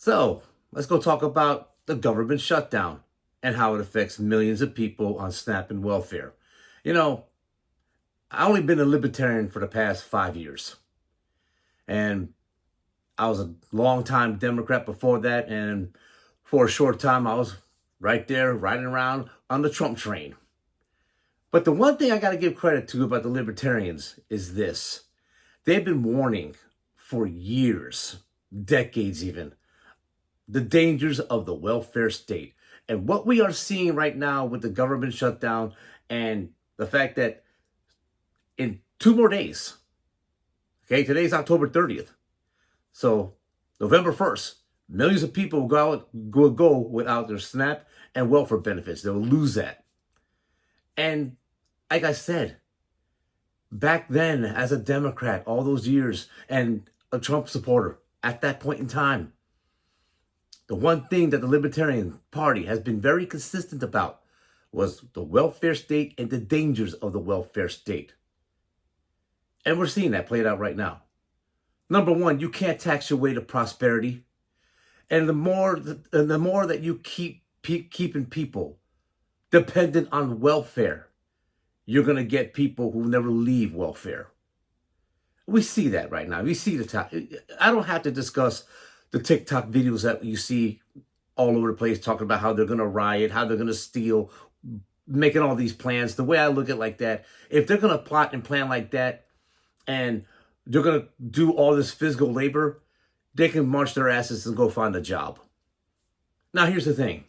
So let's go talk about the government shutdown and how it affects millions of people on SNAP and welfare. You know, I only been a libertarian for the past 5 years, and I was a long time Democrat before that, and for a short time I was right there riding around on the Trump train. But the one thing I got to give credit to about the libertarians is this: they've been warning for years, decades even, the dangers of the welfare state. And what we are seeing right now with the government shutdown and the fact that in 2 more days, okay, today's October 30th. So November 1st, millions of people will go without their SNAP and welfare benefits. They'll lose that. And like I said, back then as a Democrat, all those years, and a Trump supporter at that point in time, the one thing that the Libertarian Party has been very consistent about was the welfare state and the dangers of the welfare state. And we're seeing that played out right now. Number one, you can't tax your way to prosperity. And the more that you keep keeping people dependent on welfare, you're going to get people who never leave welfare. We see that right now. We see I don't have to discuss the TikTok videos that you see all over the place talking about how they're going to riot, how they're going to steal, making all these plans. The way I look at it like that, if they're going to plot and plan like that, and they're going to do all this physical labor, they can march their asses and go find a job. Now, here's the thing.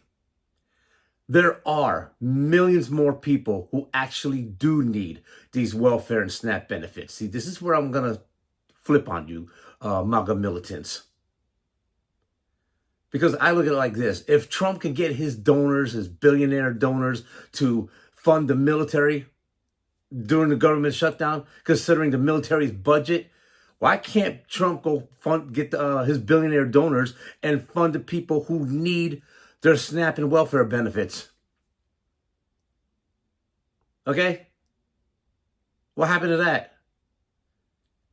There are millions more people who actually do need these welfare and SNAP benefits. See, this is where I'm going to flip on you, MAGA militants. Because I look at it like this. If Trump can get his donors, his billionaire donors, to fund the military during the government shutdown, considering the military's budget, why can't Trump go get his billionaire donors and fund the people who need their SNAP and welfare benefits? Okay? What happened to that?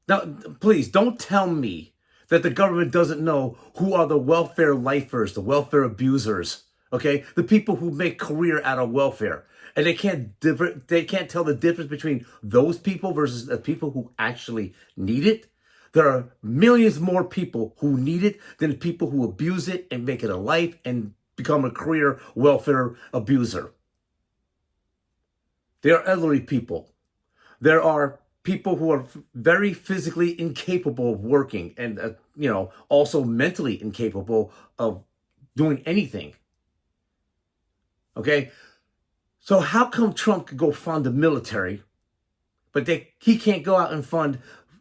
Now, please, don't tell me that the government doesn't know who are the welfare lifers, the welfare abusers, okay? The people who make career out of welfare. And they can't tell the difference between those people versus the people who actually need it. There are millions more people who need it than people who abuse it and make it a life and become a career welfare abuser. There are elderly people. There are people who are very physically incapable of working and, also mentally incapable of doing anything. Okay? So how come Trump could go fund the military, but he can't go out and fund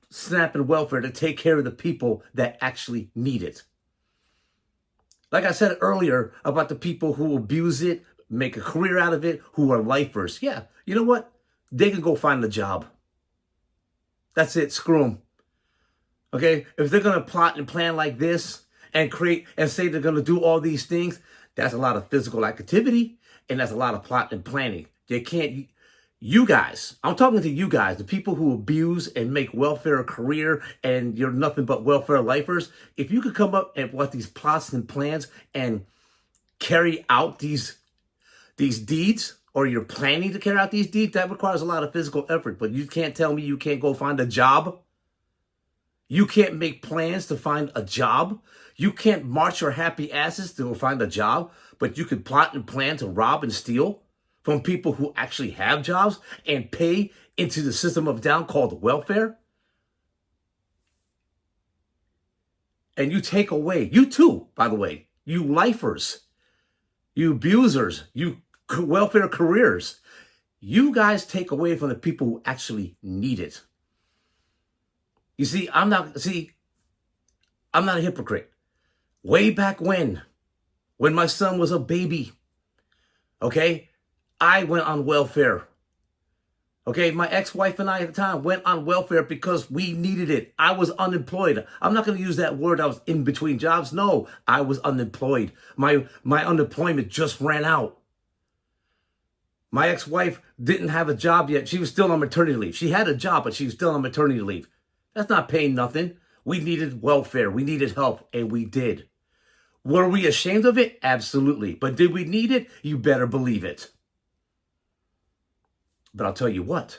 SNAP and welfare to take care of the people that actually need it? Like I said earlier about the people who abuse it, make a career out of it, who are lifers. Yeah, you know what? They can go find a job. That's it. Screw them. Okay? If they're going to plot and plan like this and create and say they're going to do all these things, that's a lot of physical activity and that's a lot of plot and planning. They can't. You guys, I'm talking to you guys, the people who abuse and make welfare a career and you're nothing but welfare lifers. If you could come up and with these plots and plans and carry out these deeds, or you're planning to carry out these deeds, that requires a lot of physical effort. But you can't tell me you can't go find a job. You can't make plans to find a job. You can't march your happy asses to go find a job, but you can plot and plan to rob and steal from people who actually have jobs and pay into the system of down called welfare. And you take away, you too, by the way, you lifers, you abusers, you welfare careers, you guys take away from the people who actually need it. You see, I'm not a hypocrite. Way back when my son was a baby, okay, I went on welfare. Okay, my ex-wife and I at the time went on welfare because we needed it. I was unemployed. I'm not going to use that word, I was in between jobs. No, I was unemployed. My unemployment just ran out. My ex-wife didn't have a job yet. She was still on maternity leave. She had a job, but she was still on maternity leave. That's not paying nothing. We needed welfare. We needed help, and we did. Were we ashamed of it? Absolutely. But did we need it? You better believe it. But I'll tell you what.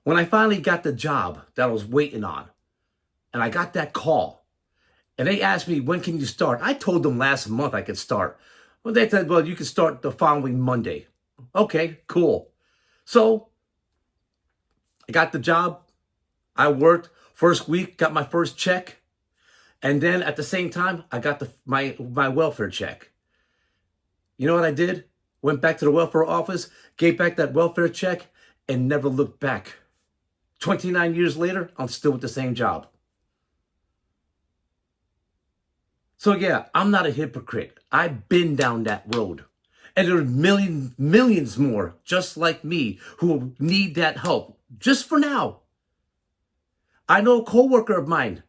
When I finally got the job that I was waiting on, and I got that call, and they asked me, when can you start? I told them last month I could start. Well, they said, well, you can start the following Monday. Okay, cool. So I got the job. I worked. First week, got my first check. And then at the same time, I got my welfare check. You know what I did? Went back to the welfare office, gave back that welfare check, and never looked back. 29 years later, I'm still with the same job. So yeah, I'm not a hypocrite. I've been down that road. And there are millions more just like me who need that help just for now. I know a coworker of mine,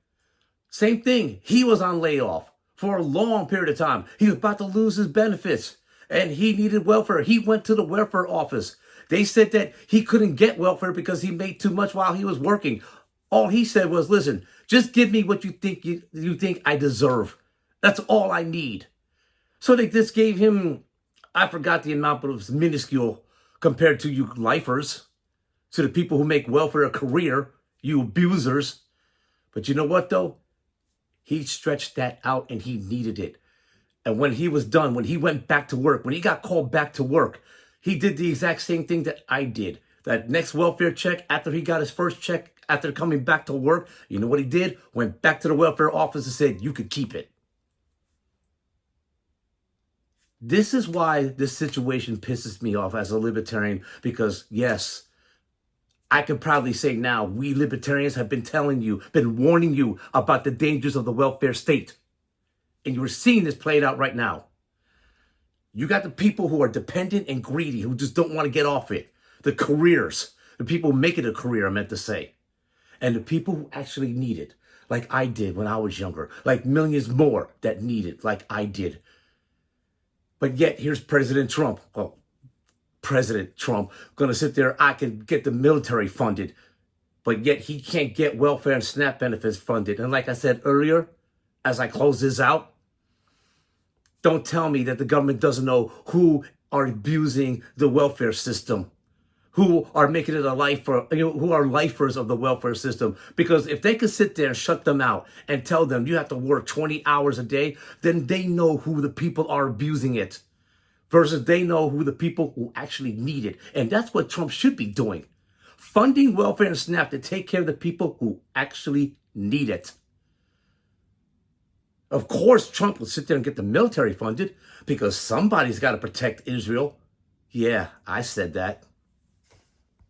same thing. He was on layoff for a long period of time. He was about to lose his benefits and he needed welfare. He went to the welfare office. They said that he couldn't get welfare because he made too much while he was working. All he said was, listen, just give me what you think I deserve. That's all I need. So they just gave him, I forgot the amount, but it was minuscule compared to you lifers, to the people who make welfare a career, you abusers. But you know what, though? He stretched that out and he needed it. And when he was done, when he went back to work, when he got called back to work, he did the exact same thing that I did. That next welfare check, after he got his first check, after coming back to work, you know what he did? Went back to the welfare office and said, you could keep it. This is why this situation pisses me off as a libertarian, because yes, I can proudly say now, we libertarians have been been warning you about the dangers of the welfare state. And you're seeing this played out right now. You got the people who are dependent and greedy, who just don't want to get off it. The careers, the people who make it a career, I meant to say. And the people who actually need it, like I did when I was younger, like millions more that need it, like I did. But yet, here's President Trump. Well, President Trump going to sit there, I can get the military funded, but yet he can't get welfare and SNAP benefits funded. And like I said earlier, as I close this out, don't tell me that the government doesn't know who are abusing the welfare system, who are making it a life for, who are lifers of the welfare system. Because if they could sit there and shut them out and tell them you have to work 20 hours a day, then they know who the people are abusing it. Versus they know who the people who actually need it. And that's what Trump should be doing. Funding welfare and SNAP to take care of the people who actually need it. Of course, Trump will sit there and get the military funded because somebody's got to protect Israel. Yeah, I said that.